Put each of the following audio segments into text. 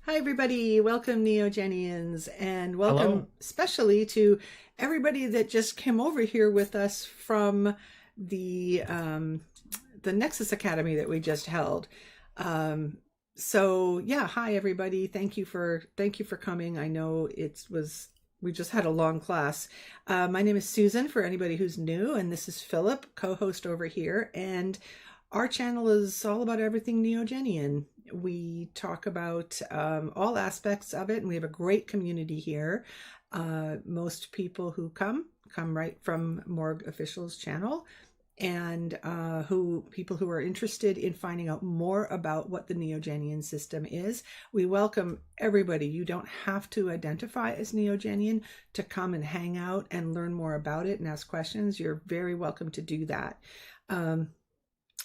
Hi, everybody. Welcome, Neogenians, and welcome Hello. especially to everybody that just came over here with us from the um, the Nexus Academy that we just held. Um, so yeah, hi everybody. Thank you for coming. I know we just had a long class. My name is Susan for anybody who's new, and this is Philip, co-host over here, and our channel is all about everything Neogenian. We talk about all aspects of it, and we have a great community here. Most people who come right from Morg Official's channel, and who people who are interested in finding out more about what the Neogenian system is. We welcome everybody. You don't have to identify as Neogenian to come and hang out and learn more about it and ask questions. You're very welcome to do that. Um,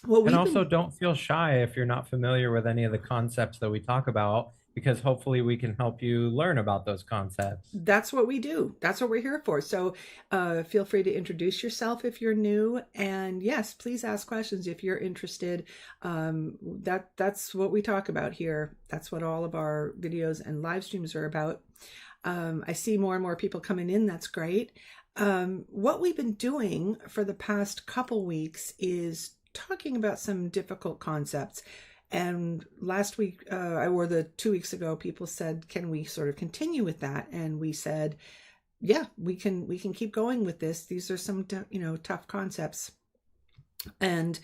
what And we've also, been don't feel shy if you're not familiar with any of the concepts that we talk about, because hopefully we can help you learn about those concepts. That's what we do. That's what we're here for. So feel free to introduce yourself if you're new, and yes, please ask questions if you're interested. That's what we talk about here. That's what all of our videos and live streams are about. I see more and more people coming in. That's great. What we've been doing for the past couple weeks is talking about some difficult concepts. And last week, or the 2 weeks ago, people said, "Can we sort of continue with that?" And we said, "Yeah, we can keep going with this. These are some tough concepts." And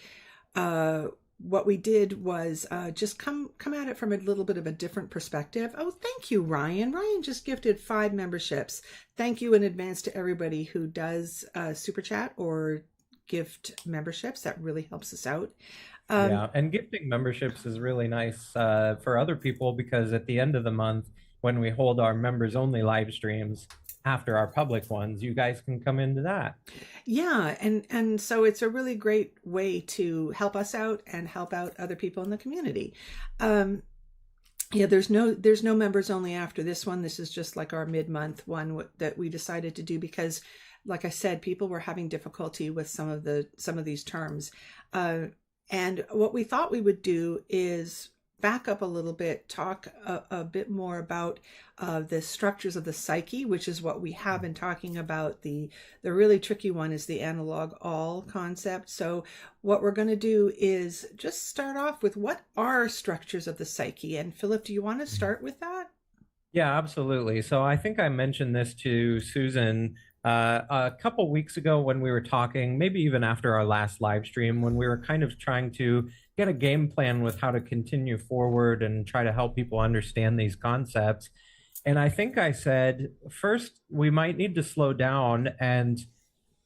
what we did was just come at it from a little bit of a different perspective. Oh, thank you, Ryan. Ryan just gifted 5 memberships. Thank you in advance to everybody who does super chat or gift memberships. That really helps us out. Um, Yeah, and gifting memberships is really nice for other people because at the end of the month, when we hold our members only live streams after our public ones, you guys can come into that. Yeah, and so it's a really great way to help us out and help out other people in the community. Um, yeah, there's no members only after this one. This is just like our mid-month one that we decided to do because, like I said, people were having difficulty with some of these terms. Uh, and what we thought we would do is back up a little bit, talk a bit more about the structures of the psyche, which is what we have been talking about. The really tricky one is the analog all concept. So what we're going to do is just start off with what are structures of the psyche. And Philip, do you want to start with that? Yeah, absolutely. So I think I mentioned this to Susan a couple weeks ago when we were talking, maybe even after our last live stream, when we were kind of trying to get a game plan with how to continue forward and try to help people understand these concepts. And I think I said, first, we might need to slow down and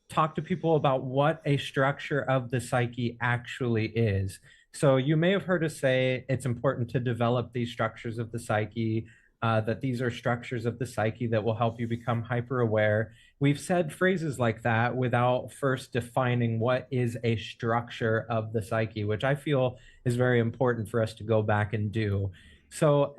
talk to people about what a structure of the psyche actually is. So you may have heard us say it's important to develop these structures of the psyche, that these are structures of the psyche that will help you become hyper aware. We've said phrases like that without first defining what is a structure of the psyche, which I feel is very important for us to go back and do. So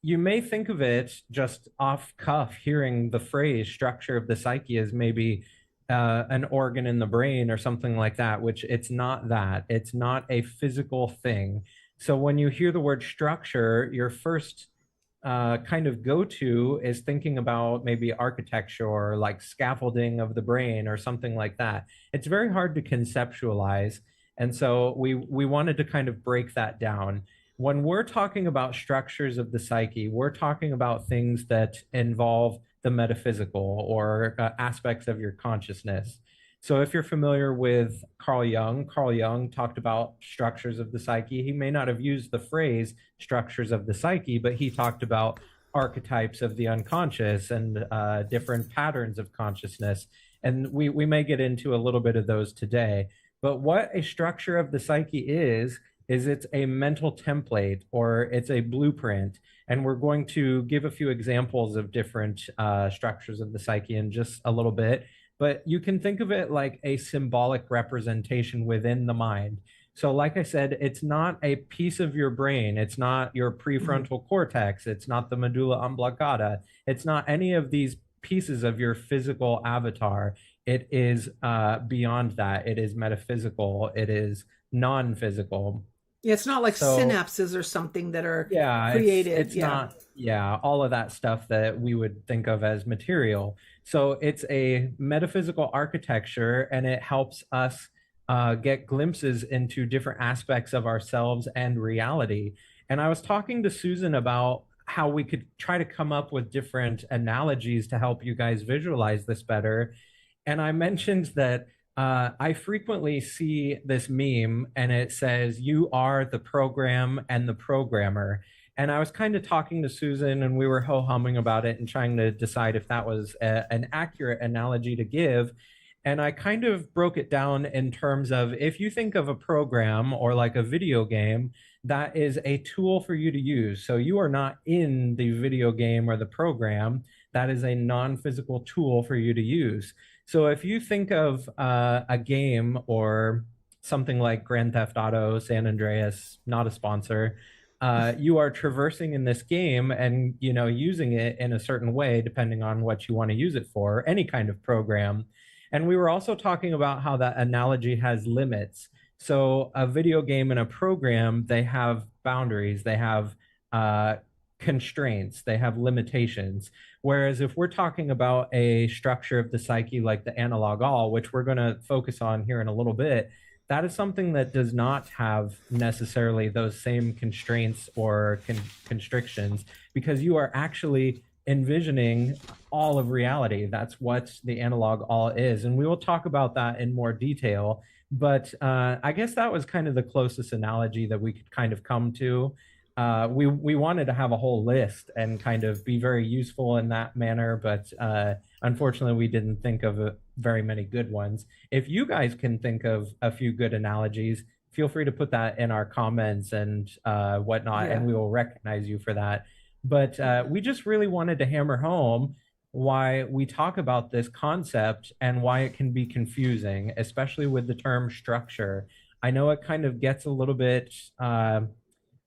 you may think of it just off cuff, hearing the phrase structure of the psyche as maybe an organ in the brain or something like that, which it's not that. It's not a physical thing. So when you hear the word structure, your first kind of go to is thinking about maybe architecture or like scaffolding of the brain or something like that. It's very hard to conceptualize. And so we wanted to kind of break that down. When we're talking about structures of the psyche, we're talking about things that involve the metaphysical or aspects of your consciousness. So if you're familiar with Carl Jung talked about structures of the psyche. He may not have used the phrase structures of the psyche, but he talked about archetypes of the unconscious and different patterns of consciousness. And we may get into a little bit of those today. But what a structure of the psyche is it's a mental template or it's a blueprint. And we're going to give a few examples of different structures of the psyche in just a little bit. But you can think of it like a symbolic representation within the mind. So, like I said, it's not a piece of your brain. It's not your Mhm. prefrontal cortex. It's not the medulla oblongata. It's not any of these pieces of your physical avatar. It is beyond that. It is metaphysical. It is non physical. Yeah, it's not like So synapses or something that are yeah, created. it's Yeah. not, yeah, all of that stuff that we would think of as material. So it's a metaphysical architecture, and it helps us get glimpses into different aspects of ourselves and reality. And I was talking to Susan about how we could try to come up with different analogies to help you guys visualize this better. And I mentioned that I frequently see this meme and it says, "You are the program and the programmer." And I was kind of talking to Susan and we were ho humming about it and trying to decide if that was an accurate analogy to give. And I kind of broke it down in terms of, if you think of a program or like a video game, that is a tool for you to use. So you are not in the video game or the program. That is a non physical tool for you to use. So if you think of a game or something like Grand Theft Auto, San Andreas, not a sponsor, you are traversing in this game and using it in a certain way depending on what you want to use it for, any kind of program. And we were also talking about how that analogy has limits. So a video game and a program, they have boundaries, they have uh, constraints, they have limitations. Whereas if we're talking about a structure of the psyche like the analog all, which we're going to focus on here in a little bit, that is something that does not have necessarily those same constraints or constrictions, because you are actually envisioning all of reality. That's what the analog all is. And we will talk about that in more detail. But I guess that was kind of the closest analogy that we could kind of come to. We wanted to have a whole list and kind of be very useful in that manner, but unfortunately, we didn't think of very many good ones. If you guys can think of a few good analogies, feel free to put that in our comments and whatnot, and Yeah. we will recognize you for that. But we just really wanted to hammer home why we talk about this concept and why it can be confusing, especially with the term structure. I know it kind of gets a little bit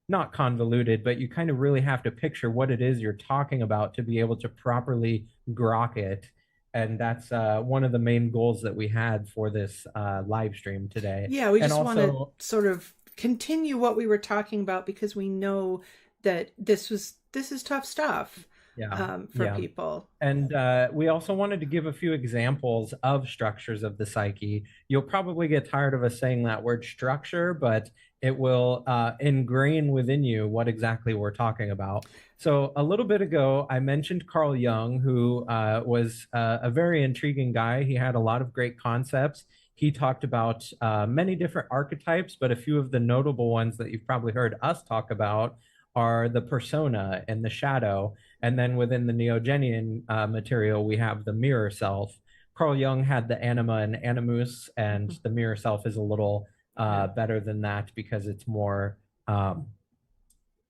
not convoluted, but you kind of really have to picture what it is you're talking about to be able to properly grok it. And that's one of the main goals that we had for this live stream today. Yeah, we And just want to also, sort of continue what we were talking about because we know that this is tough stuff yeah, for yeah. people. And we also wanted to give a few examples of structures of the psyche. You'll probably get tired of us saying that word structure, but it will ingrain within you what exactly we're talking about. So, a little bit ago, I mentioned Carl Jung, who was a very intriguing guy. He had a lot of great concepts. He talked about many different archetypes, but a few of the notable ones that you've probably heard us talk about are the persona and the shadow. And then within the Neogenian material, we have the mirror self. Carl Jung had the anima and animus, and the mirror self is a little Yeah. better than that because it's more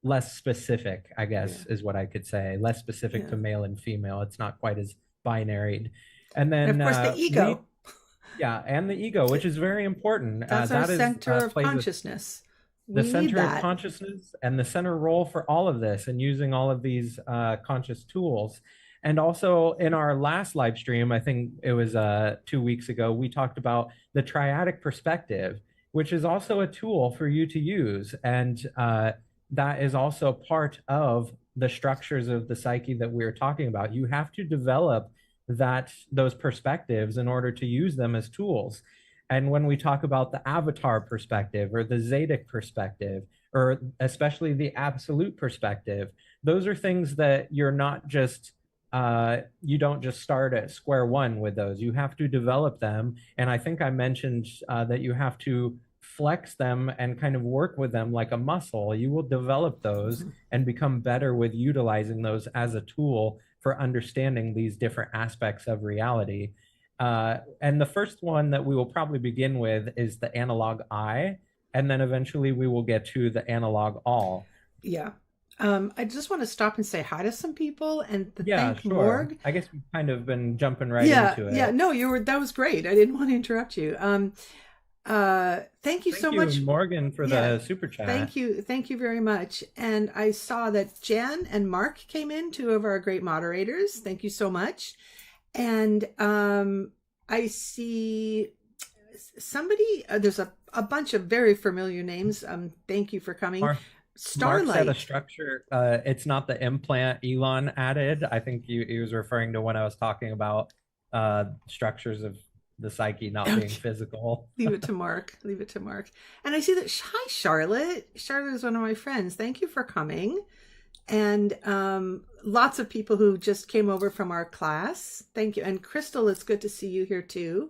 less specific, I Yeah. guess, is what I could say. Less specific to Yeah. male and female. It's not quite as binaried. And And of then course the ego. yeah, and the ego, which is very important. That's our That is center of plays a consciousness. the We need center of that. consciousness and the center role for all of this and using all of these conscious tools. And also in our last live stream, I think it was 2 weeks ago, we talked about the triadic perspective, which is also a tool for you to use. And that is also part of the structures of the psyche that we're talking about. You have to develop those perspectives in order to use them as tools. And when we talk about the avatar perspective or the Zedic perspective, or especially the absolute perspective, those are things that you don't just start at square one with those. You have to develop them. And I think I mentioned that you have to flex them and kind of work with them like a muscle. You will develop those and become better with utilizing those as a tool for understanding these different aspects of reality. And the first one that we will probably begin with is the analog I, and then eventually we will get to the analog all. Yeah. I just want to stop and say hi to some people and to Yeah, thank sure. Morg. I guess we've kind of been jumping right Yeah, into yeah. it. No, you were that was great. I didn't want to interrupt you. Thank you so Thank you, much. Morgan, for Yeah. the super chat. Thank you very much. And I saw that Jan and Mark came in, two of our great moderators. Thank you so much. And I see somebody, there's a bunch of very familiar names. Thank you for coming. Mark, Mark said a Starlight. structure. It's not the implant Elon added. I think he was referring to when I was talking about structures of the psyche not being Okay. physical. Leave it to Mark. Leave it to Mark. And I see that. Hi, Charlotte. Charlotte is one of my friends. Thank you for coming. And lots of people who just came over from our class. Thank you. And Crystal, it's good to see you here too.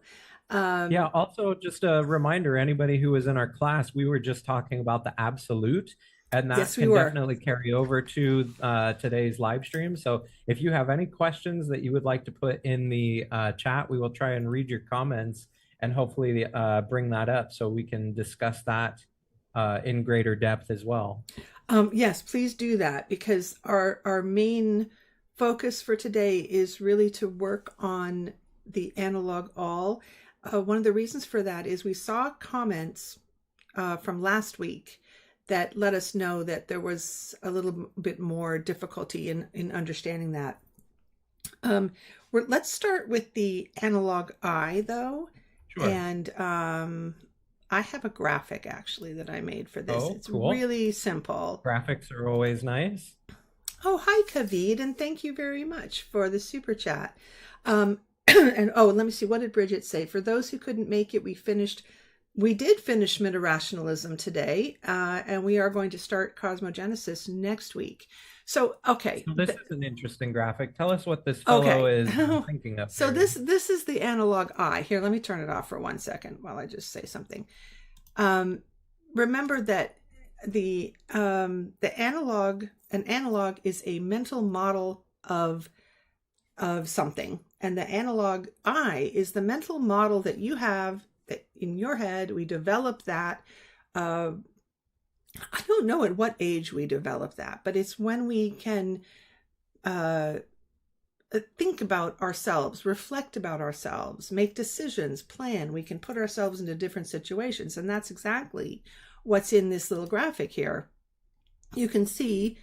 Yeah, Um, also just a reminder, anybody who was in our class, we were just talking about the absolute, and that yes, we can were. definitely carry over to today's live stream. So if you have any questions that you would like to put in the chat, we will try and read your comments and hopefully bring that up so we can discuss that in greater depth as well. Yes, please do that because our main focus for today is really to work on the analog all. One of the reasons for that is we saw comments from last week that let us know that there was a little bit more difficulty in understanding that. Let's start with the analog eye, though. Sure. And I have a graphic actually that I made for this. Oh, It's cool. really simple. Graphics are always nice. Oh, hi, Kavid, and thank you very much for the super chat. And oh, let me see. What did Bridget say? For those who couldn't make it, we did finish meta-rationalism today, and we are going to start cosmogenesis next week. So, okay, So this is an interesting graphic. Tell us what this fellow okay. is thinking of So here. this is the analog eye. Here, let me turn it off for 1 second while I just say something. Um, Remember that the an analog is a mental model of something, and the analog eye is the mental model that you have that in your head. We develop that. Uh, I don't know at what age we develop that, but it's when we can uh, think about ourselves, reflect about ourselves, make decisions, plan. We can put ourselves into different situations. And that's exactly what's in this little graphic here. You can see,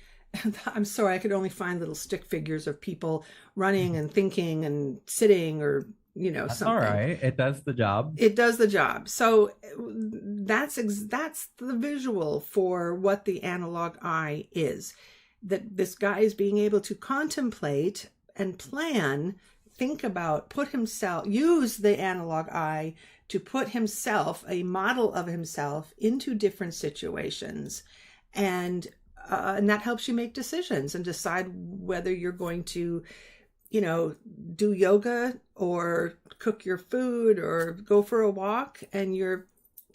I'm sorry, I could only find little stick figures of people running and thinking and sitting or, That's all something. right. It does the job. It does the job. So that's the visual for what the analog eye is. That this guy is being able to contemplate and plan, think about, use the analog eye to put himself, a model of himself, into different situations, and that helps you make decisions and decide whether you're going to do yoga or cook your food or go for a walk, and you're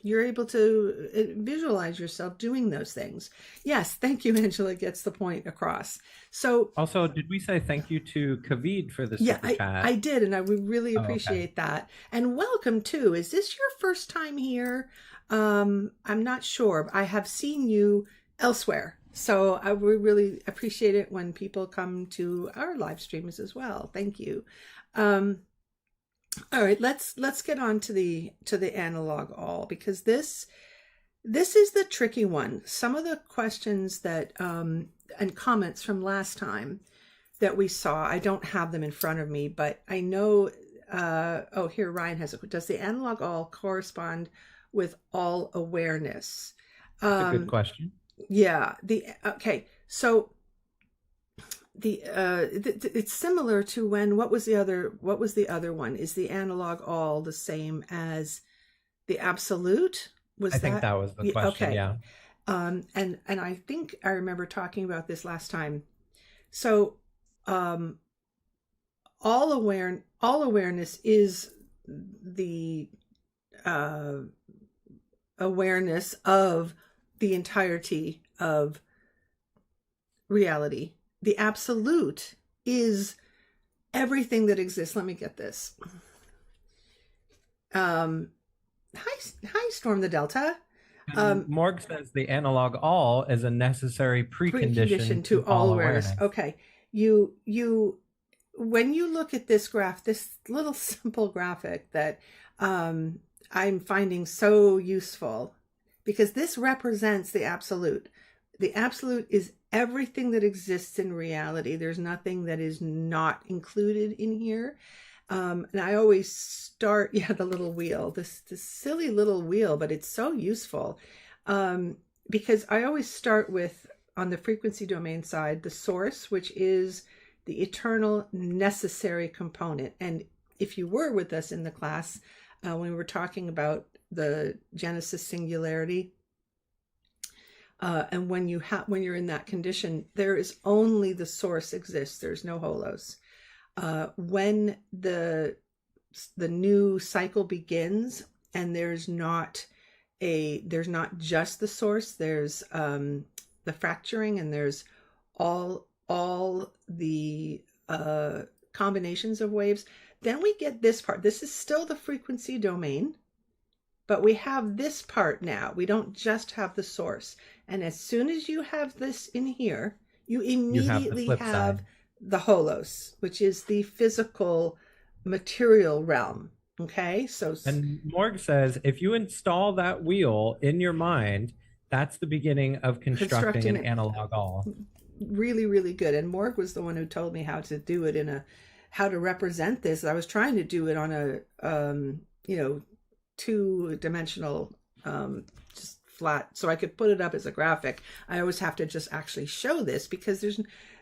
able to visualize yourself doing those things. Yes, thank you, Angela gets the point across. So Also, did we say thank you to Kavid for the yeah, super chat? I did, and I would really Oh, okay. appreciate that. And welcome too. Is this your first time here? I'm not sure. I have seen you elsewhere. So I would really appreciate it when people come to our live streams as well. Thank you. Um, all right, let's get on to the analog all, because this is the tricky one. Some of the questions that and comments from last time that we saw, I don't have them in front of me, but I know. Oh, here Ryan has it. Does the analog all correspond with all awareness? That's a good Um, question. yeah. The okay. So it's similar to what was the other one? Is the analog all the same as the absolute? I Was think that that was the yeah, question. okay? Yeah. And I think I remember talking about this last time. So um all awareness is the uh awareness of the entirety of reality. The absolute is everything that exists. Let me get this. um hi Storm the Delta. And um Morg says the analog all is a necessary Precondition precondition to to all all awareness. awareness. Okay. You when you look at this little simple graphic that I'm finding so useful, because this represents the absolute. The absolute is everything that exists in reality. There's nothing that is not included in here. And I always start, yeah, the little wheel, this silly little wheel, but it's so useful. Um, because I always start with, on the frequency domain side, the source, which is the eternal necessary component. And if you were with us in the class, when we were talking about the Genesis singularity, and when you're in that condition, there is only the source exists. There's no holos. When the new cycle begins, and there's not just the source. There's the fracturing, and there's all the combinations of waves. Then we get this part. This is still the frequency domain, but we have this part now. We don't just have the source. And as soon as you have this in here, you You have the immediately flip have side. the holos, which is the physical material realm. Okay, so And Morg says if you install that wheel in your mind, that's the beginning of constructing constructing an it, analog all. really, really good. And Morg was the one who told me how to do it how to represent this. I was trying to do it on a, two-dimensional, just flat, so I could put it up as a graphic. I always have to just actually show this because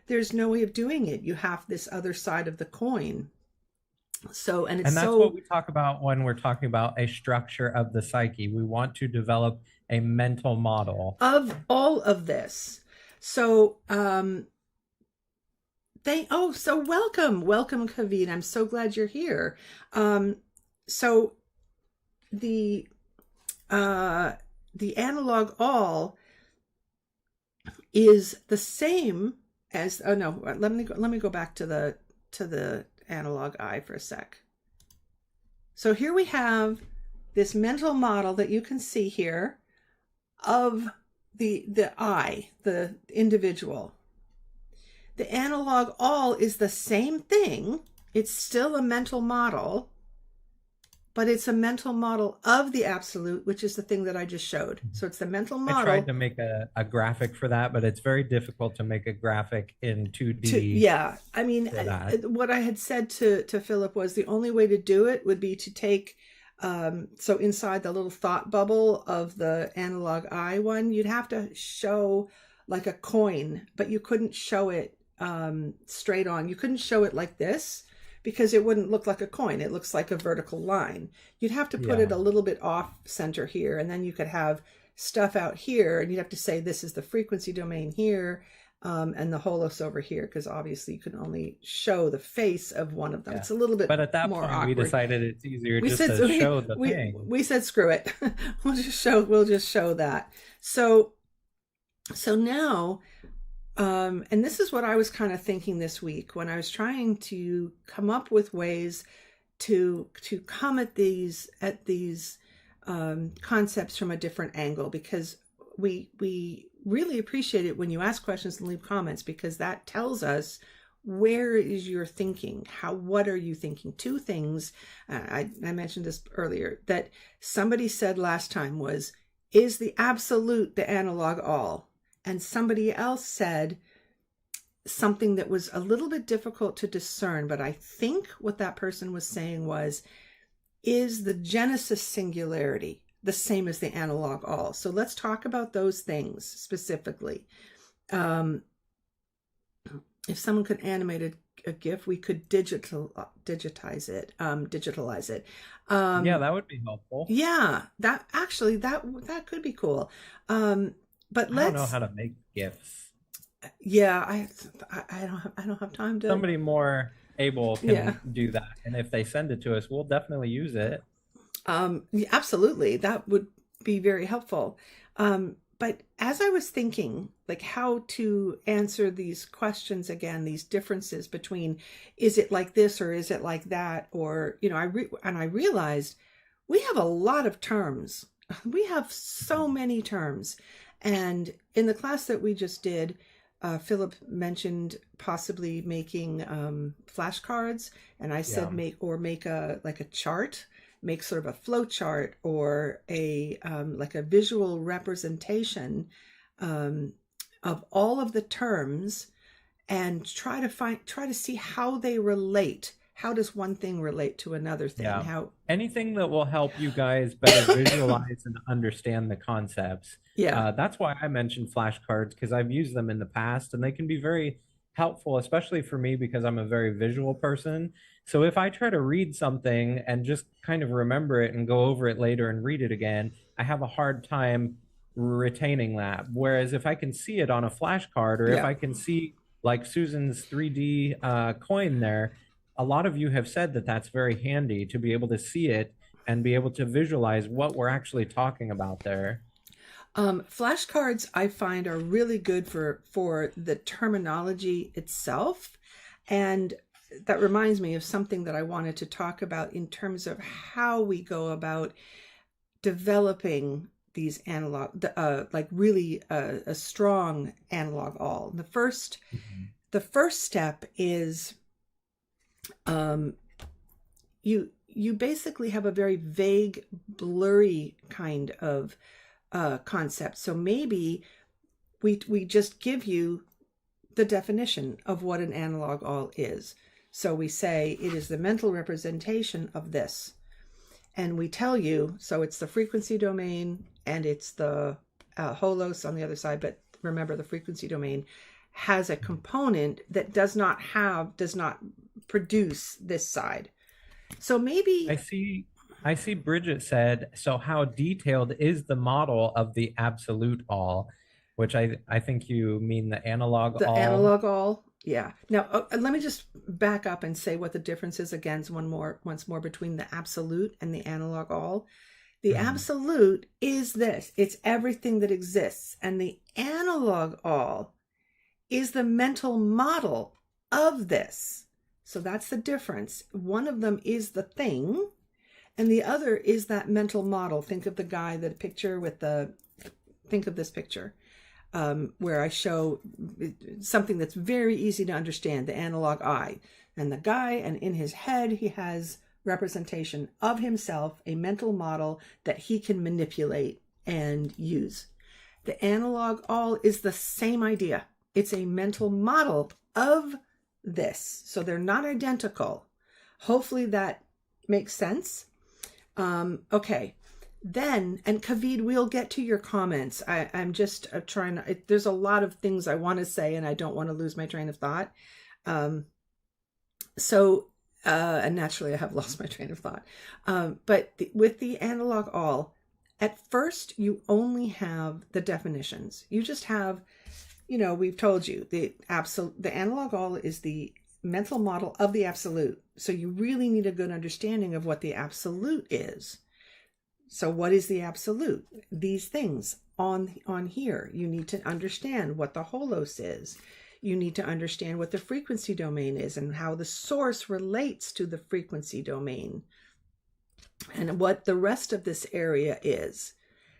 there's no way of doing it. You have this other side of the coin. So, and it's And that's what so we talk about when we're talking about a structure of the psyche. We want to develop a mental model. of all of this. So, so welcome, Kavit. I'm so glad you're here. So the analog all is the same as, oh no, let me go back to the analog I for a sec. So here we have this mental model that you can see here of the I, the individual. The analog all is the same thing. It's still a mental model, but it's a mental model of the absolute, which is the thing that I just showed. So it's the mental I tried model. to make a graphic for that, but it's very difficult to make a graphic in 2D Yeah, I mean, for that. what I had said to Philip was the only way to do it would be to take, so inside the little thought bubble of the analog I one, you'd have to show like a coin, but you couldn't show it straight on. You couldn't show it like this because it wouldn't look like a coin. It looks like a vertical line. You'd have to put Yeah. it a little bit off center here, and then you could have stuff out here, and you'd have to say this is the frequency domain here, and the holos over here, because obviously you can only show the face of one of them. Yeah. It's a little bit But at that more point, we awkward. decided it's easier We just said to show the thing. we said screw it. We'll just show that. So now, and this is what I was kind of thinking this week when I was trying to come up with ways to come at these concepts from a different angle, because we really appreciate it when you ask questions and leave comments, because that tells us where is your thinking. What are you thinking? Two things, I mentioned this earlier, that somebody said last time was, is the absolute the analog all? And somebody else said something that was a little bit difficult to discern, but I think what that person was saying was, is the Genesis singularity the same as the analog all? So let's talk about those things specifically. If someone could animate a GIF, we could digitize it. Yeah, that would be helpful. Yeah, that actually that could be cool. But I don't know how to make GIFs. Yeah, I don't have time to. Somebody more able can Yeah. do that, and if they send it to us, we'll definitely use it. Yeah, absolutely, that would be very helpful. But as I was thinking, like, how to answer these questions again, these differences between, is it like this or is it like that, or I realized we have a lot of terms. We have so many terms, and in the class that we just did, Philip mentioned possibly making flashcards, and I said Yeah. make a chart, make sort of a flow chart, or a like a visual representation of all of the terms, and try to see how they relate, how does one thing relate to another thing? Yeah. How, Anything that will help you guys better visualize and understand the concepts. yeah, That's why I mentioned flashcards because I've used them in the past and they can be very helpful, especially for me because I'm a very visual person. So if I try to read something and just kind of remember it and go over it later and read it again, I have a hard time retaining that. Whereas if I can see it on a flashcard or if yeah. I can see like Susan's 3D coin there, a lot of you have said that that's very handy to be able to see it and be able to visualize what we're actually talking about there. Flashcards I find are really good for the terminology itself, and that reminds me of something that I wanted to talk about in terms of how we go about developing these analog, like really a strong analog all. Mhm. The first step is um, you basically have a very vague, blurry kind of concept. So maybe we just give you the definition of what an analog all is. So we say it is the mental representation of this. And we tell you, so it's the frequency domain and it's the holos on the other side. But remember, the frequency domain has a component that does not produce this side. So maybe I see. I see Bridget said, so how detailed is the model of the absolute all, which I think you mean the analog the all. analog all, yeah. Now, let me just back up and say what the difference is again once more between the absolute and the analog all. The Mhm. absolute is this. It's everything that exists. And the analog all is the mental model of this. So that's the difference. One of them is the thing, and the other is that mental model. Think of the guy, the picture with the, think of this picture where I show something that's very easy to understand, the analog eye. And the guy, and in his head, he has representation of himself, a mental model that he can manipulate and use. The analog all is the same idea. It's a mental model of this. So they're not identical. Hopefully that makes sense. Okay. Then, and Kaved, we'll get to your comments. I'm just trying to, there's a lot of things I want to say and I don't want to lose my train of thought. Um, so, and naturally I have lost my train of thought. With the analog all, at first you only have the definitions. You just have, we've told you the analog all is the mental model of the absolute. So you really need a good understanding of what the absolute is. So what is the absolute? These things on here. You need to understand what the holos is. You need to understand what the frequency domain is and how the source relates to the frequency domain and what the rest of this area is.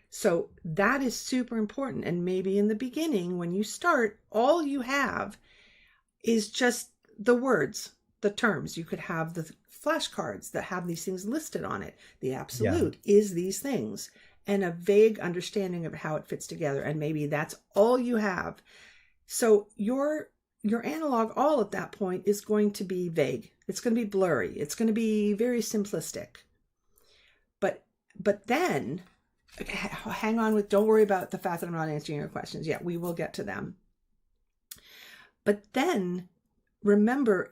So that is super important. And maybe in the beginning, when you start, all you have is just the words, the terms. You could have the flashcards that have these things listed on it. The Yeah. absolute is these things and a vague understanding of how it fits together. And maybe that's all you have. So your analog all at that point is going to be vague. It's going to be blurry. It's going to be very simplistic. But then hang on with, don't worry about the fact that I'm not answering your questions yet. We will get to them. But then remember,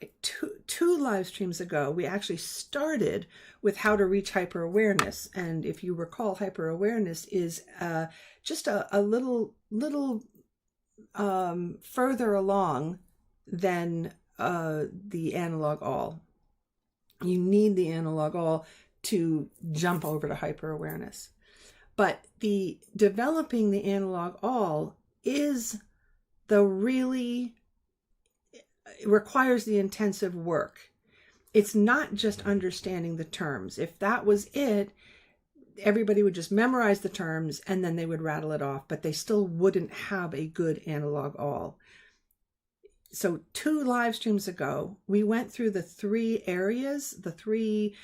two live streams ago, we actually started with how to reach hyper awareness. And if you recall, hyper awareness is just a little further along than the analog all. You need the analog all to jump over to hyper awareness. But the developing the analog all is the really, it requires the intensive work. It's not just understanding the terms. If that was it, everybody would just memorize the terms and then they would rattle it off, but they still wouldn't have a good analog all. So 2 live streams ago, we went through the 3 areas, the 3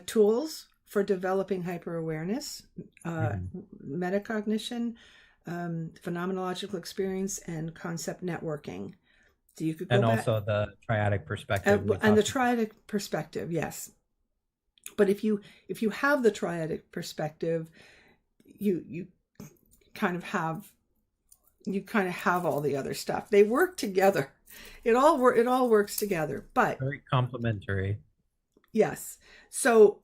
tools for developing hyper-awareness, metacognition, phenomenological experience, and concept networking. So you could go And back, also the triadic perspective we and the talked about. triadic perspective, yes. But if you have the triadic perspective, you kind of have all the other stuff. They work together. It all works together. But Very complementary. yes. So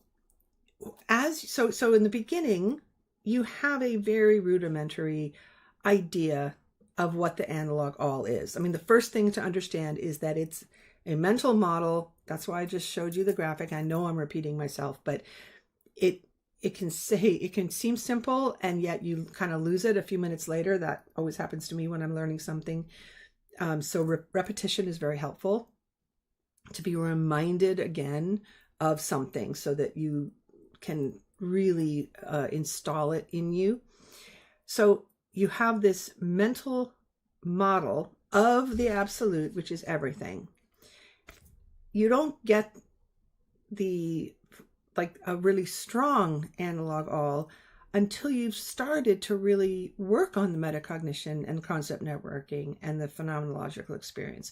so in the beginning, you have a very rudimentary idea of what the analog all is. I mean, the first thing to understand is that it's a mental model. That's why I just showed you the graphic. I know I'm repeating myself, but it it can seem simple, and yet you kind of lose it a few minutes later. That always happens to me when I'm learning something. So repetition is very helpful, to be reminded again of something so that you can really install it in you. So you have this mental model of the absolute, which is everything. You don't get the like a really strong analog all until you've started to really work on the metacognition and concept networking and the phenomenological experience.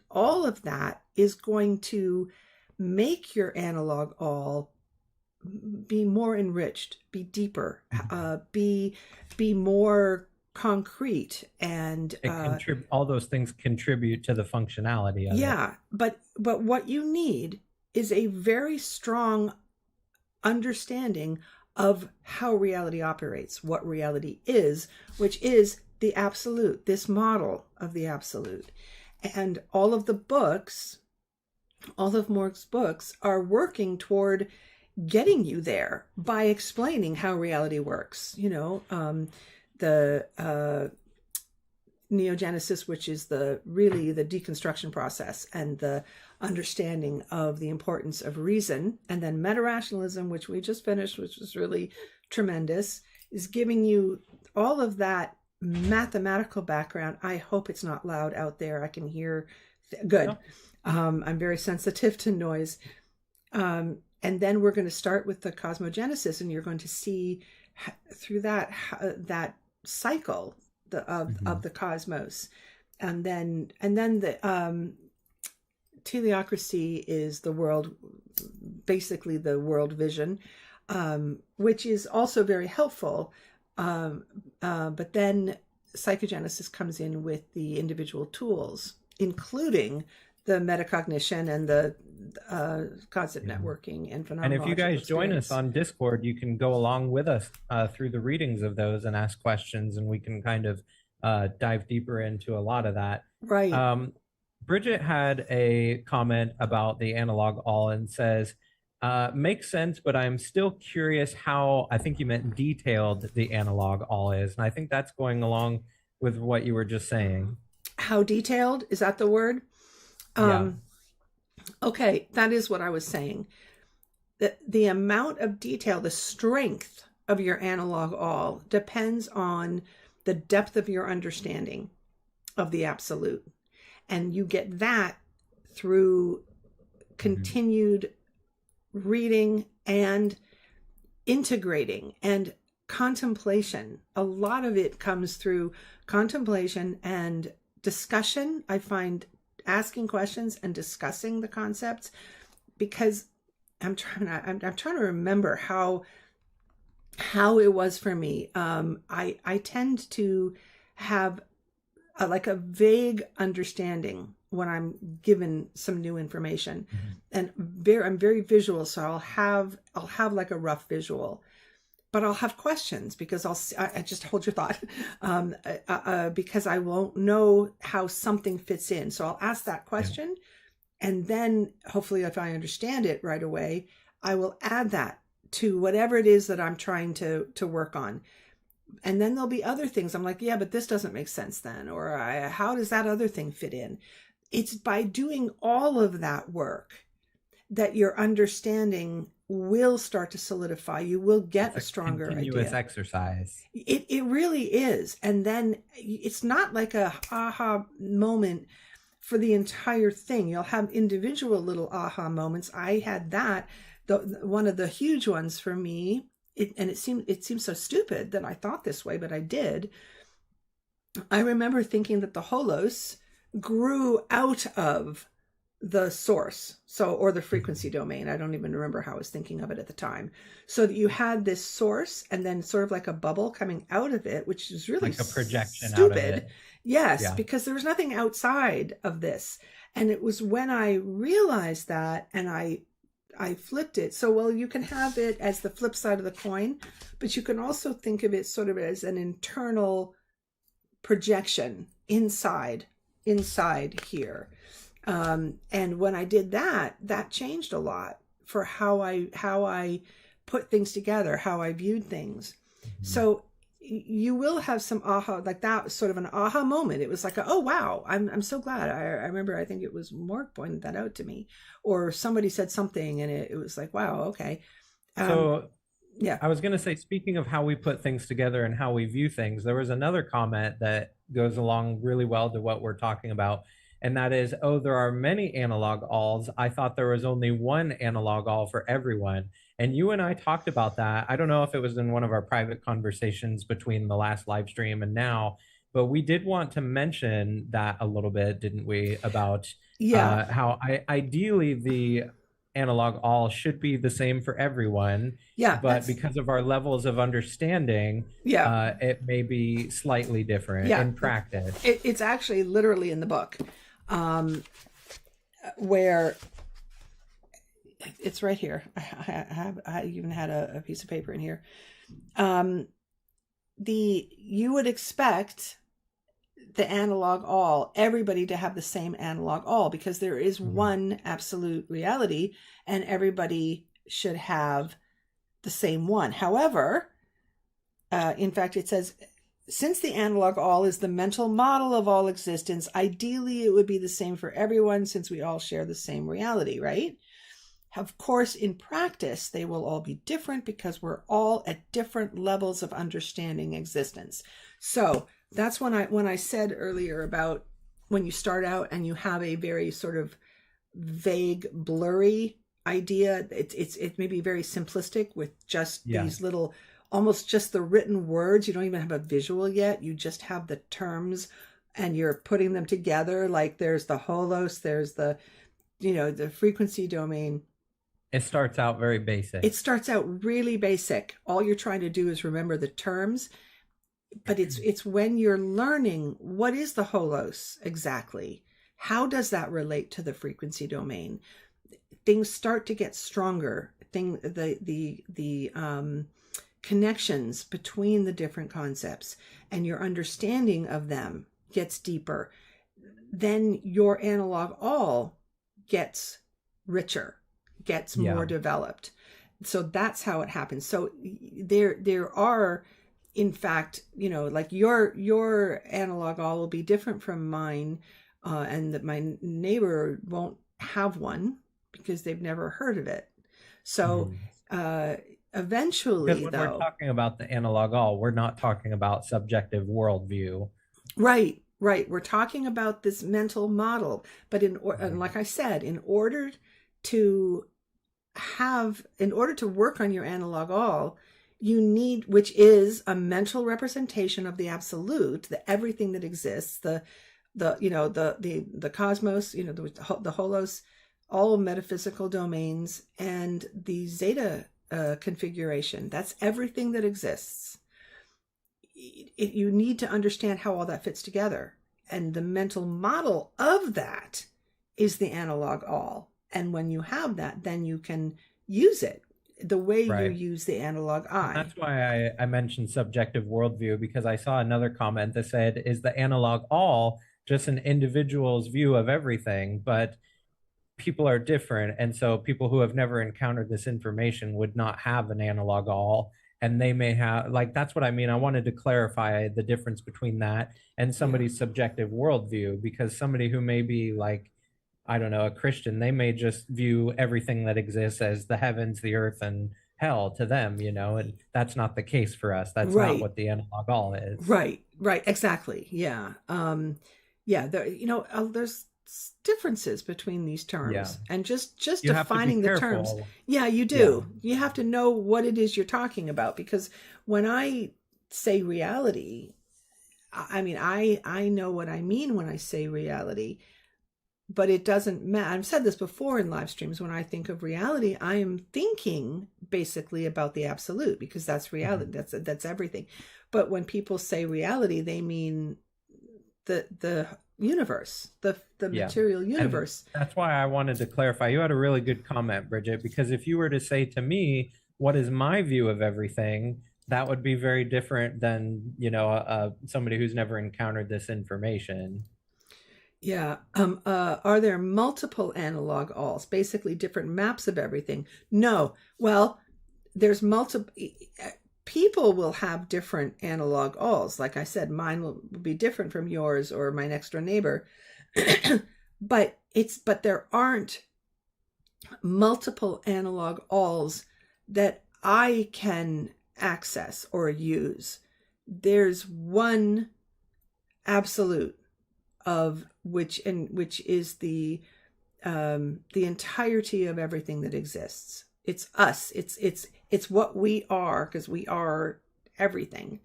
All of that is going to make your analog all be more enriched, be deeper, be more concrete, and all those things contribute to the functionality of it. yeah. But what you need is a very strong understanding of how reality operates, what reality is, which is the absolute, this model of the absolute. And all of the books, all of Morg's books, are working toward getting you there by explaining how reality works. The Neogenesis, which is really the deconstruction process and the understanding of the importance of reason, and then meta-rationalism, which we just finished, which was really tremendous, is giving you all of that mathematical background. I hope it's not loud out there. I can hear good. No. I'm very sensitive to noise. And then we're going to start with the cosmogenesis, and you're going to see through that cycle of the cosmos, and then the teleocracy is the world, basically the world vision, which is also very helpful. But then psychogenesis comes in with the individual tools, including the metacognition and the concept networking and phenomenological. And if you guys join us on Discord, you can go along with us through the readings of those and ask questions, and we can kind of dive deeper into a lot of that. Right. Bridget had a comment about the analog all and says, makes sense, but I'm still curious how, I think you meant detailed, the analog all is. And I think that's going along with what you were just saying. How detailed? Is that the word? Yeah. Okay, that is what I was saying. The amount of detail, the strength of your analog all depends on the depth of your understanding of the absolute. And you get that through continued reading and integrating and contemplation. A lot of it comes through contemplation and discussion. I find asking questions and discussing the concepts, because I'm trying to remember how it was for me. I tend to have a vague understanding when I'm given some new information, and I'm very visual, so I'll have like a rough visual, but I'll have questions, because I just hold your thought, because I won't know how something fits in. So I'll ask that question, and then hopefully, if I understand it right away, I will add that to whatever it is that I'm trying to work on. And then there'll be other things I'm like, yeah, but this doesn't make sense then, or how does that other thing fit in? It's by doing all of that work that your understanding will start to solidify. You will get a stronger continuous idea. Exercise. It really is. And then it's not like a aha moment for the entire thing. You'll have individual little aha moments. I had that. One of the huge ones for me, it seems so stupid that I thought this way, but I did. I remember thinking that the holos, grew out of the source, so, or the frequency domain. I don't even remember how I was thinking of it at the time. So that you had this source and then sort of like a bubble coming out of it, which is really Like a projection out of stupid. it. Yes, Yeah. because there was nothing outside of this. And it was when I realized that, and I flipped it. So, well, you can have it as the flip side of the coin, but you can also think of it sort of as an internal projection inside here. And when I did that, that changed a lot for how I put things together, how I viewed things. Mhm. So you will have some aha, like that was sort of an aha moment. It was like, oh wow, I'm so glad. I remember, I think it was Mark pointed that out to me, or somebody said something, and it was like, wow, okay. Um, So yeah, I was going to say, speaking of how we put things together and how we view things, there was another comment that goes along really well to what we're talking about. And that is, oh, there are many analog alls. I thought there was only one analog all for everyone. And you and I talked about that. I don't know if it was in one of our private conversations between the last live stream and now, but we did want to mention that a little bit, didn't we? About yeah, how ideally the analog all should be the same for everyone, yeah. but because of our levels of understanding, Yeah, it may be slightly different yeah. in practice. It's actually literally in the book, um, where it's right here. I even had a piece of paper in here. Um, you would expect the analog all, everybody to have the same analog all, because there is Mhm. one absolute reality and everybody should have the same one. However, in fact, it says, since the analog all is the mental model of all existence, ideally it would be the same for everyone since we all share the same reality, right? Of course, in practice, they will all be different because we're all at different levels of understanding existence. So that's when I said earlier about when you start out and you have a very sort of vague, blurry idea. It may be very simplistic with just Yeah. these little, almost just the written words. You don't even have a visual yet. You just have the terms and you're putting them together. Like there's the holos, there's the, the frequency domain. It starts out very It basic. starts out really basic. All you're trying to do is remember the terms, but it's when you're learning what is the holos exactly. How does that relate to the frequency domain? Things start to get stronger. The connections between the different concepts and your understanding of them gets deeper. Then your analog all gets richer, gets more Yeah. developed. So that's how it happens. So there are, in fact, like your analog all will be different from mine, and that my neighbor won't have one because they've never heard of it. So Mhm. uh, Because eventually, when we're though, talking about the analog all, we're not talking about subjective worldview. right, right, we're talking about this mental model, but and Mhm. like I said, to in order to work on your analog all, you need, which is a mental representation of the absolute, the everything that exists, the cosmos, the holos, all metaphysical domains, and the zeta configuration. That's everything that exists. You need to understand how all that fits together, and the mental model of that is the analog all. And when you have that, then you can use it the way you Right. use the analog And I. that's why I mentioned subjective worldview, because I saw another comment that said, is the analog all just an individual's view of everything? But people are different. And so people who have never encountered this information would not have an analog all. And they may have, like, that's what I mean. I wanted to clarify the difference between that and Yeah. somebody's subjective worldview, because somebody who may be like, I don't know, a Christian, they may just view everything that exists as the heavens, the earth, and hell to them, and that's not the case for us. That's not Right. what the analog all is. Right, exactly. Yeah. Yeah, there's differences between these Yeah. terms, and just You have to be defining the terms. careful. Yeah, you Yeah. do. You have to know what it is you're talking about, because when I say reality, I mean, I know what I mean when I say reality, but it doesn't matter. I've said this before in live streams. When I think of reality, I am thinking basically about the absolute, because that's reality. Mhm. That's everything. But when people say reality, they mean the universe, the Yeah. material And universe. that's why I wanted to clarify. You had a really good comment, Bridget, because if you were to say to me, what is my view of everything, that would be very different than, somebody who's never encountered this information. Yeah. Are there multiple analog alls, basically different maps of everything? No. Well, there's multiple. People will have different analog alls. Like I said, mine will be different from yours or my next door neighbor. but there aren't multiple analog alls that I can access or use. There's one absolute of which is the entirety of everything that exists. It's us. It's what we are, because we are everything,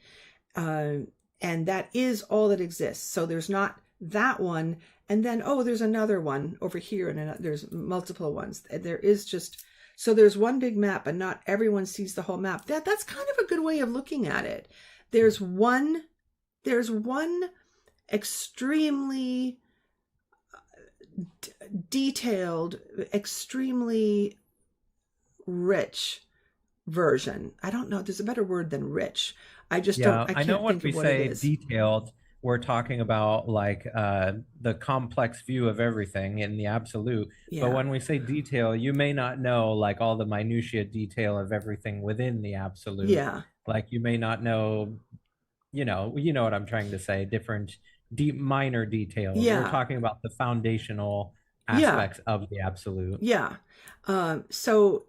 uh, and that is all that exists. So there's not that one, and then there's another one over here, and there's multiple ones. There is just so there's one big map, but not everyone sees the whole map. That's kind of a good way of looking at it. There's one. There's one extremely detailed, extremely rich version. I don't know. There's a better word than rich. I just don't. Yeah, I I know can't when think we of what it say is. detailed, we're talking about like the complex view of everything in the absolute. But Yeah. when we say detail, you may not know like all the minutiae detail of everything within the absolute. Yeah. Like you may not know, you know what I'm trying to say, different deep minor details. We're Yeah. talking about the foundational Yeah. aspects of the absolute. Yeah. So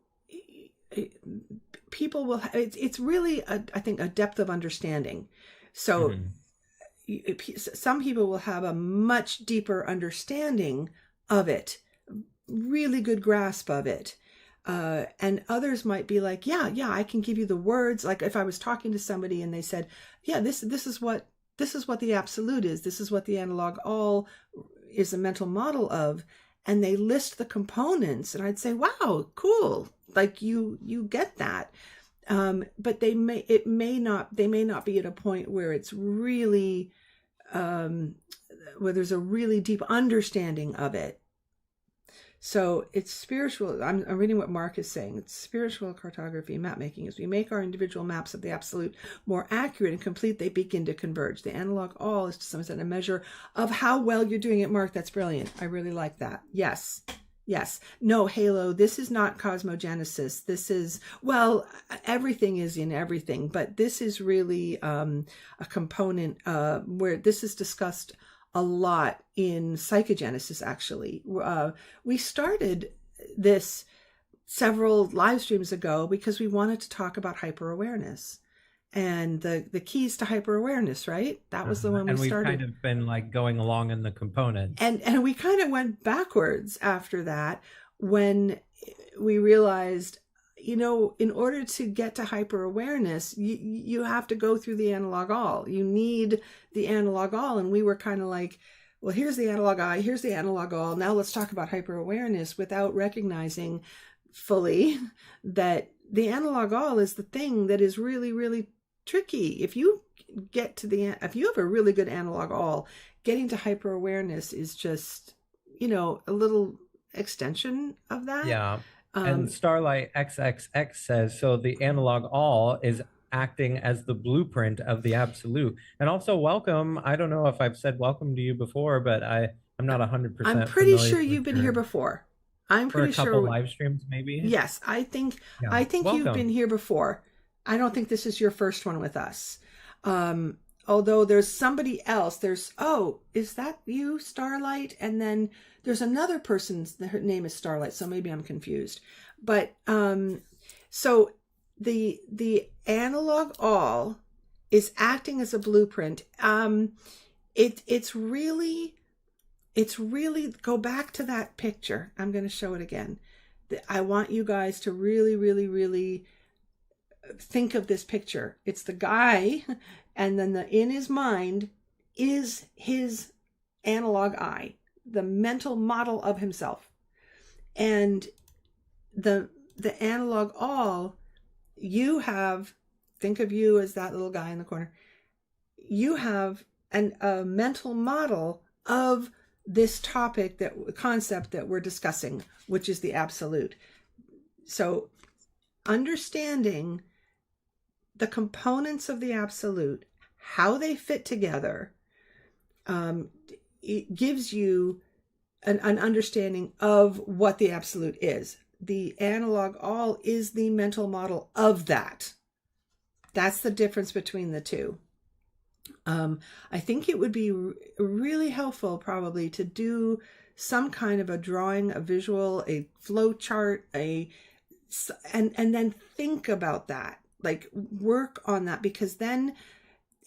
people will. It's really, I think, a depth of understanding. So Mhm. some people will have a much deeper understanding of it, really good grasp of it. And others might be like, yeah, I can give you the words. Like if I was talking to somebody and they said, yeah, this is what the absolute is. This is what the analog all is a mental model of. And they list the components, and I'd say, wow, cool. Like you get that. But they may not be at a point where it's really, where there's a really deep understanding of it. So it's spiritual. I'm reading what Mark is saying. It's spiritual cartography, map making. As we make our individual maps of the absolute more accurate and complete, they begin to converge. The analog all is to some extent a measure of how well you're doing it, Mark. That's brilliant. I really like that. Yes. Yes. No, Halo, this is not cosmogenesis. This is, well, everything is in everything, but this is really a component where this is discussed a lot in psychogenesis, actually. We started this several live streams ago because we wanted to talk about hyper awareness and the keys to hyper awareness, right? That was the one we And we've kind started. of been like going along in the components. And we kind of went backwards after that when we realized, in order to get to hyper awareness, you have to go through the analog all. You need the analog all. And we were kind of like, well, here's the analog I, here's the analog all. Now let's talk about hyper awareness, without recognizing fully that the analog all is the thing that is really, really tricky. If you have a really good analog all, getting to hyper awareness is just, a little extension of that. Yeah. And Um, Starlight XXX says, so the analog all is acting as the blueprint of the absolute. And also welcome. I don't know if I've said welcome to you before, but I'm not I'm 100% pretty familiar sure with you've been here your before. I'm for a pretty couple sure. live streams, maybe. Yes, I think Yeah. I think you've been Welcome. here before. I don't think this is your first one with us. Although there's somebody else. Is that you, Starlight? And then there's another person's, her name is Starlight, so maybe I'm confused. But so the analog all is acting as a blueprint. It's really, go back to that picture. I'm going to show it again. I want you guys to really, really, really think of this picture. It's the guy, and then in his mind is his analog I, the mental model of himself. And the analog all, you have, think of you as that little guy in the corner. You have a mental model of this topic, that concept that we're discussing, which is the absolute. So understanding the components of the absolute, how they fit together, it gives you an understanding of what the absolute is. The analog all is the mental model of that. That's the difference between the two. I think it would be really helpful probably to do some kind of a drawing, a visual, a flow chart, and then think about that, like work on that, because then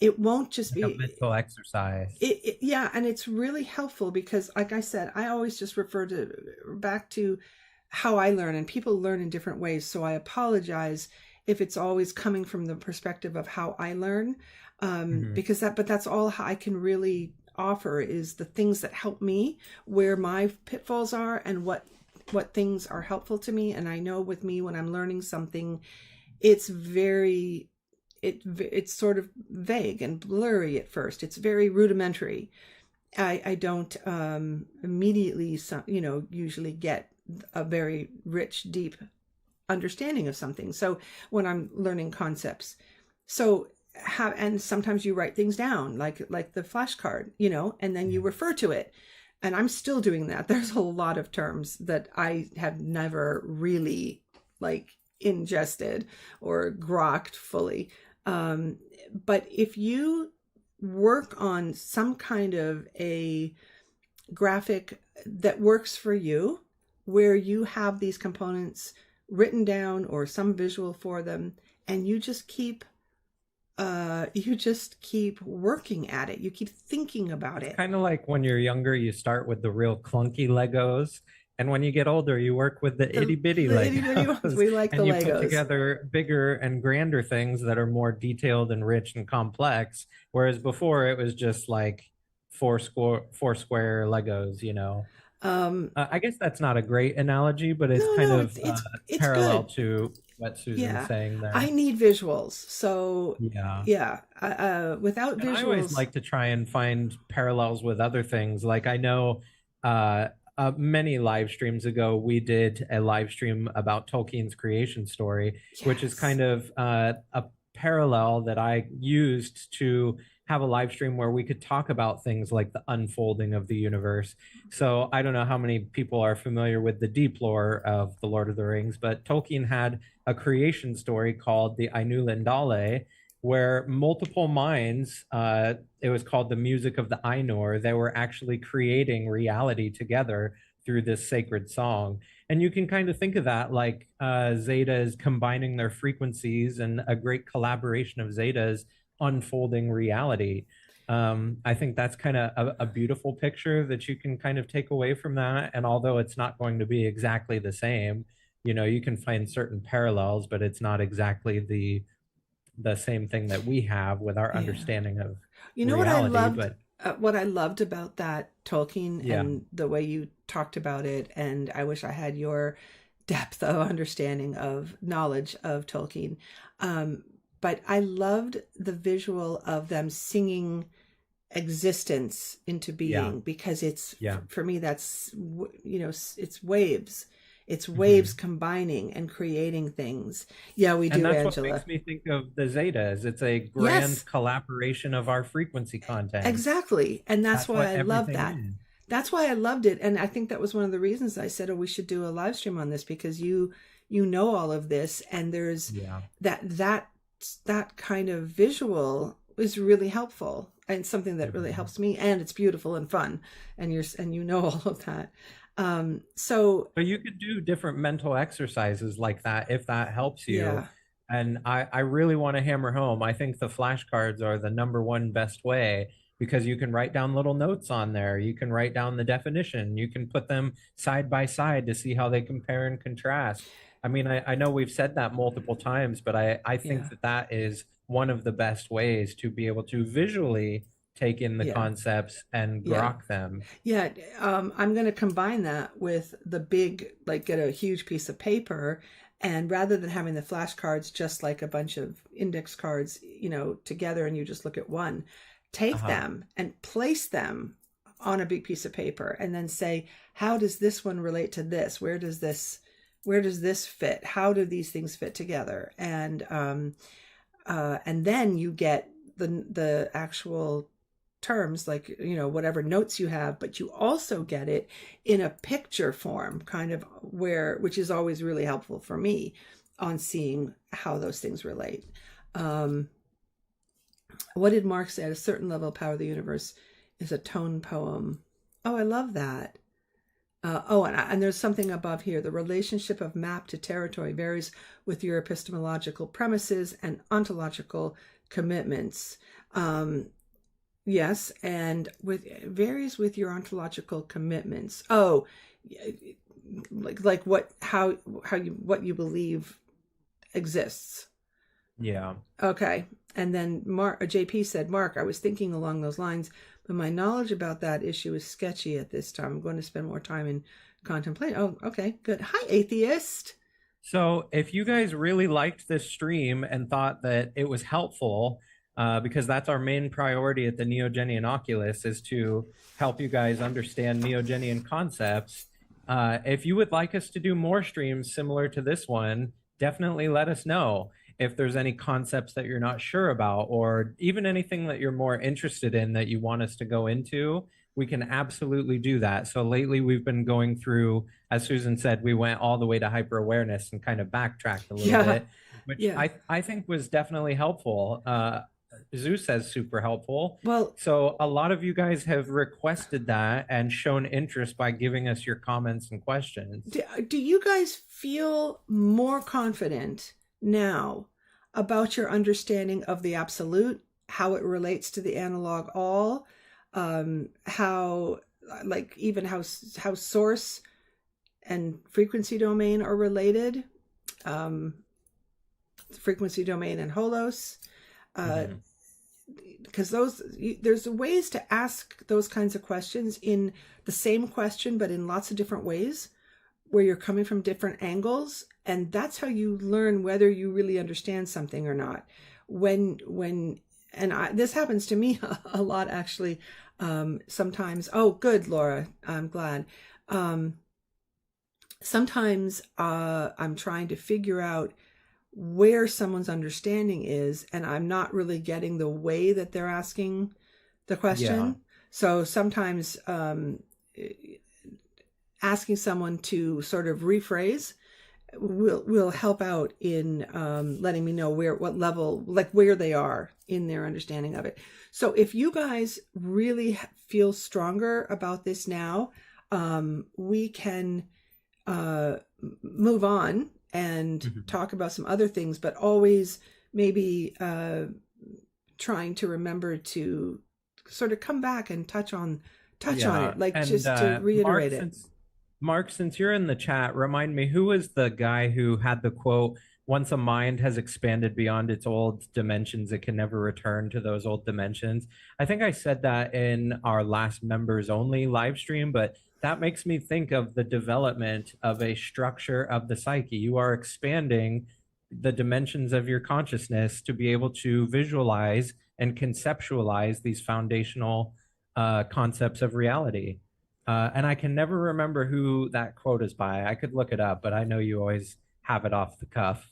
it won't just Like a be mental exercise. yeah, and it's really helpful because, like I said, I always just refer to back to how I learn, and people learn in different ways. So I apologize if it's always coming from the perspective of how I learn, because that's all I can really offer, is the things that help me, where my pitfalls are, and what things are helpful to me. And I know with me, when I'm learning something, it's very it's sort of vague and blurry at first. It's very rudimentary. I don't immediately, usually get a very rich, deep understanding of something. So when I'm learning concepts, so and sometimes you write things down, like the flashcard, and then you refer to it. And I'm still doing that. There's a lot of terms that I have never really like ingested or grokked fully. But if you work on some kind of a graphic that works for you, where you have these components written down or some visual for them, and you just keep working at it, you keep thinking about it. Kind of like when you're younger, you start with the real clunky Legos. And when you get older, you work with the itty bitty The itty bitty ones, Legos we like the and you put Legos. together bigger and grander things that are more detailed and rich and complex. Whereas before it was just like four square Legos. I guess that's not a great analogy, but it's No, kind no, of it's parallel good. to what Susan's Yeah, saying I there. need visuals. So Yeah. yeah, without And I always visuals, like to try and find parallels with other things. Like I know uh, many live streams ago, we did a live stream about Tolkien's creation story, which is yes. kind of a parallel that I used to have a live stream where we could talk about things like the unfolding of the universe. So I don't know how many people are familiar with the deep lore of The Lord of the Rings, but Tolkien had a creation story called the Ainulindale, where multiple minds, it was called the music of the Ainur, they were actually creating reality together through this sacred song. And you can kind of think of that like zetas combining their frequencies and a great collaboration of zetas unfolding reality. I think that's kind of a beautiful picture that you can kind of take away from that. And although it's not going to be exactly the same, you can find certain parallels, but it's not exactly the same thing that we have with our Yeah. understanding of You know reality. But what I loved about that Tolkien yeah, and the way you talked about it, and I wish I had your depth of understanding of knowledge of Tolkien. Um, but I loved the visual of them singing existence into yeah, being, because it's, yeah. for me, that's, it's waves. It's waves Hmm. combining and creating things. Yeah, we And do, that's what Angela. makes me think of the zetas. It's a Yes, grand collaboration of our frequency content. exactly. And that's That's why what I love everything that. is. That's why I loved it. And I think that was one of the reasons I said, oh, we should do a live stream on this, because you know all of this, and there's Yeah. that kind of visual is really helpful, and something that really Mhm. helps me, and it's beautiful and fun, and you know all of that. So But you could do different mental exercises like that if that helps you. yeah, And I really want to hammer home. I think the flashcards are the number one best way because you can write down little notes on there. You can write down the definition. You can put them side by side to see how they compare and contrast. I mean, I know we've said that multiple times, but I think yeah, that that is one of the best ways to be able to visually take in the Yeah. concepts and Yeah. grok them. Yeah, I'm going to combine that with the big, like get a huge piece of paper, and rather than having the flashcards just like a bunch of index cards, together and you just look at one, take Uh-huh. them and place them on a big piece of paper and then say, how does this one relate to this? Where does this fit? How do these things fit together? And then you get the actual terms, like whatever notes you have, but you also get it in a picture form, kind of, which is always really helpful for me on seeing how those things relate. um what did Mark say? At a certain level, Power of the Universe is a tone poem. Oh, I love that. And there's something above here. The relationship of map to territory varies with your epistemological premises and ontological commitments. Yes, and varies with your ontological commitments. Oh, like what you believe exists. Yeah. Okay. And then JP said, Mark, I was thinking along those lines, but my knowledge about that issue is sketchy at this time. I'm going to spend more time in contemplation. Oh, okay, good. Hi, atheist. So if you guys really liked this stream and thought that it was helpful, because that's our main priority at the Neogenian Oculus is to help you guys understand Neogenian concepts. If you would like us to do more streams similar to this one, definitely let us know. If there's any concepts that you're not sure about, or even anything that you're more interested in that you want us to go into, we can absolutely do that. So lately we've been going through, as Susan said, we went all the way to hyper awareness and kind of backtracked a little Yeah, bit, which yeah. I think was definitely helpful. Zeus says super helpful. Well, So a lot of you guys have requested that and shown interest by giving us your comments and questions. do you guys feel more confident now about your understanding of the absolute, how it relates to the analog all, how, like, even how source and frequency domain are related, um, frequency domain and holos, Mhm. because there's ways to ask those kinds of questions in the same question, but in lots of different ways, where you're coming from different angles, and that's how you learn whether you really understand something or not. This happens to me a lot, actually. Sometimes, oh, good, Laura, I'm glad. Sometimes I'm trying to figure out where someone's understanding is, and I'm not really getting the way that they're asking the Yeah. question. So sometimes asking someone to sort of rephrase will help out in letting me know what level, like where they are in their understanding of it. So if you guys really feel stronger about this now, we can move on and Mhm. talk about some other things, but always maybe trying to remember to sort of come back and touch on Yeah. it, like And just to reiterate it. Mark, since you're in the chat, remind me who was the guy who had the quote, once a mind has expanded beyond its old dimensions, it can never return to those old dimensions. I think I said that in our last members only live stream, but that makes me think of the development of a structure of the psyche. You are expanding the dimensions of your consciousness to be able to visualize and conceptualize these foundational concepts of reality. And I can never remember who that quote is by. I could look it up, but I know you always have it off the cuff.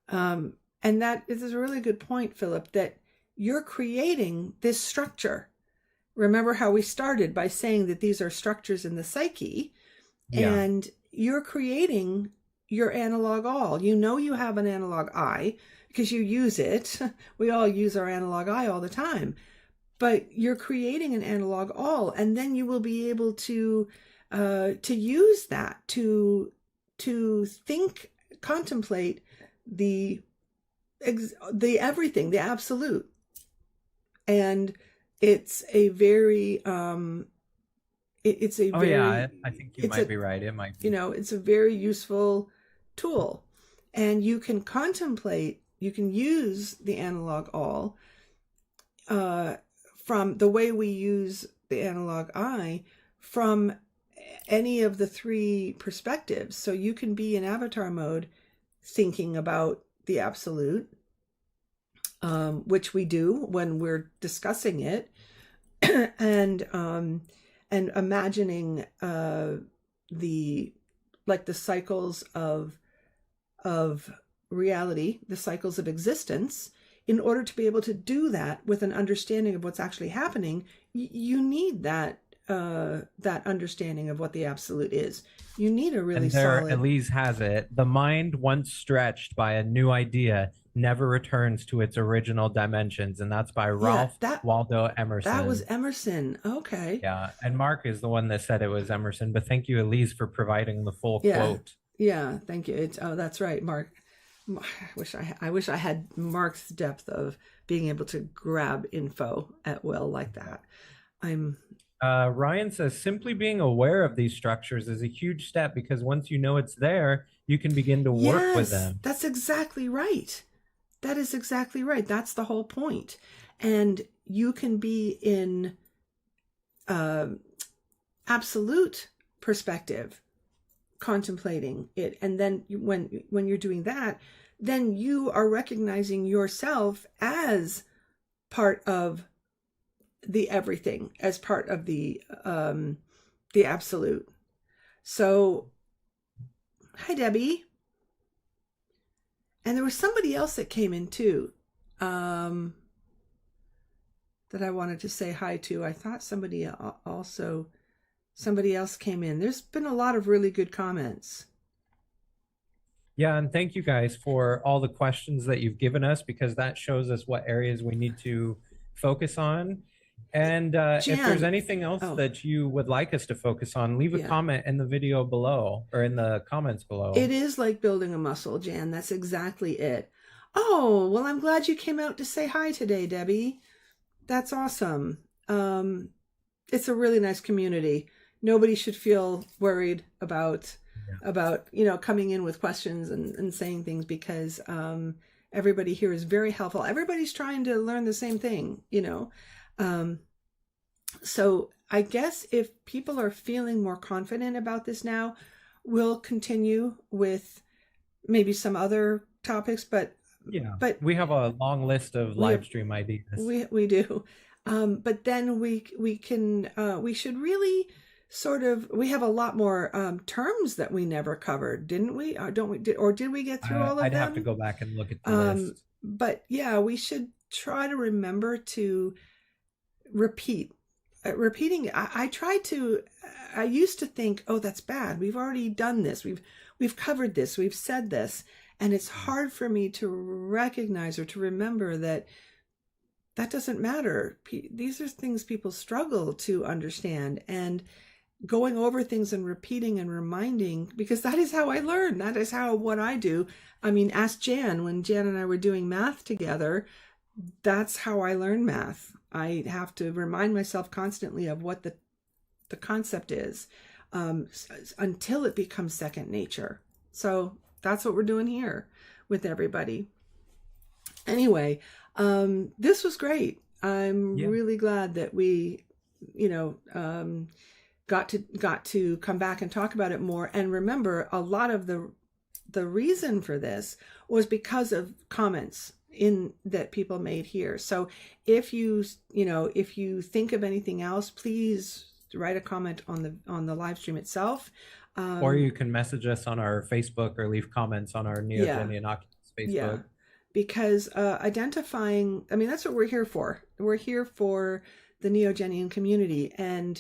Um, and that is a really good point, Philip, that you're creating this structure. Remember how we started by saying that these are structures in the psyche, Yeah. and you're creating your analog all. You have an analog I because you use it. We all use our analog I all the time. But you're creating an analog all, and then you will be able to use that to think, contemplate the the everything, the absolute. And it's a very it's a Oh yeah, very I think you it's might a be right. It might be. it's a very useful tool, and you can use the analog all uh from the way we use the analog eye from any of the three perspectives. So you can be in avatar mode thinking about the absolute, which we do when we're discussing it, and imagining the like the cycles of reality, the cycles of existence. In order to be able to do that with an understanding of what's actually happening, you need that that understanding of what the absolute is. You need a really And there, solid. Elise has it. The mind, once stretched by a new idea, never returns to its original dimensions. And that's by Yeah, Ralph that Waldo that was Emerson. Emerson. Okay. Yeah. And Mark is the one that said it was Emerson. But thank you, Elise, for providing the full Yeah. quote. Yeah, thank you. It's oh, that's right, Mark. I wish I had Mark's depth of being able to grab info at will like that. I'm Ryan says simply being aware of these structures is a huge step because once you know it's there, you can begin to work with Yes, them. that's exactly right. That is exactly right. That's the whole point. And you can be in uh, absolute perspective, contemplating it, and then when you're doing that, then you are recognizing yourself as part of the everything, as part of the absolute. So, hi Debbie. And there was somebody else that came in too, that I wanted to say hi to. I thought somebody else came in. There's been a lot of really good comments. Yeah, and thank you guys for all the questions that you've given us because that shows us what areas we need to focus on. And if there's Jan, anything else oh that you would like us to focus on, leave a yeah, comment in the video below or in the comments below. it is like building a muscle, Jan. That's exactly it. Oh, well, I'm glad you came out to say hi today, Debbie. That's awesome. It's a really nice community. Nobody should feel worried about coming in with questions and saying things, because everybody here is very helpful. Everybody's trying to learn the same thing, so I guess if people are feeling more confident about this now, we'll continue with maybe some other topics, but Yeah, but we have a long list of we live have, stream ideas. we do. But then we should really sort of, we have a lot more terms that we never covered, didn't we? Don't we? Or did we get through all of I'd have to them? go back and look at the list. But yeah, we should try to remember to repeat. Repeating. I used to think, oh, that's bad. We've already done this. We've covered this. We've said this, and it's hard for me to recognize or to remember that doesn't matter. These are things people struggle to understand, and going over things and repeating and reminding, because that is how I learn. That is what I do. I mean, ask Jan. When Jan and I were doing math together, that's how I learn math. I have to remind myself constantly of what the concept is, until it becomes second nature. So that's what we're doing here with everybody. Anyway, this was great. I'm really glad that we, got to come back and talk about it more. And remember, a lot of the reason for this was because of comments in that people made here. So if you think of anything else, please write a comment on the live stream itself, or you can message us on our Facebook or leave comments on our Neogenian Oculus Facebook. Yeah, because identifying, I mean, that's what we're here for. We're here for the Neogenian community, and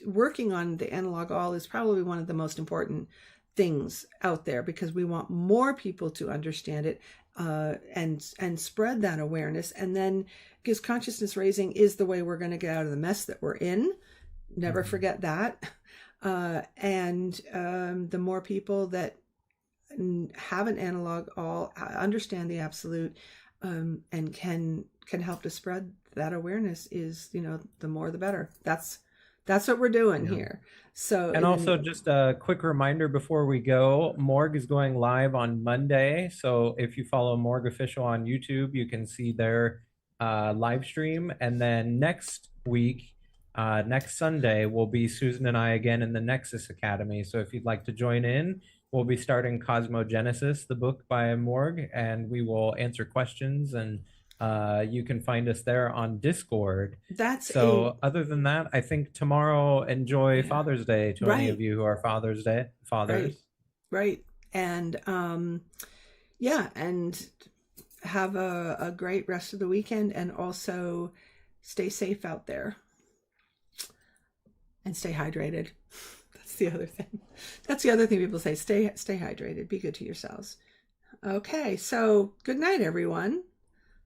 working on the analog all is probably one of the most important things out there, because we want more people to understand it, and spread that awareness. And then, because consciousness raising is the way we're going to get out of the mess that we're in. Never forget that. And the more people that have an analog all, understand the absolute, and can help to spread that awareness, is, the more the better. That's what we're doing here. So, and also just a quick reminder before we go, Morgue is going live on Monday. So if you follow Morgue Official on YouTube, you can see their live stream. And then next week, next Sunday, will be Susan and I again in the Nexus Academy. So if you'd like to join in, we'll be starting Cosmogenesis, the book by Morg, and we will answer questions, and you can find us there on Discord. That's a So other than that, I think tomorrow, enjoy yeah. Father's Day to any of Right, you who are right, fathers. right. And yeah, and have a great rest of the weekend, and also stay safe out there and stay hydrated. That's the other thing. That's the other thing people say. Stay hydrated. Be good to yourselves. Okay, so good night, everyone.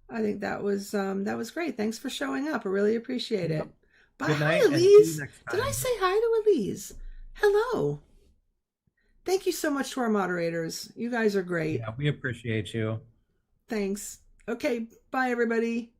I think that was great. Thanks for showing up. I really appreciate it. Yep. Bye. Good Hi, night and see you Elise. next Did I time. say hi to Elise? Hello. Thank you so much to our moderators. You guys are great. Yeah, we appreciate you. Thanks. Okay, bye, everybody.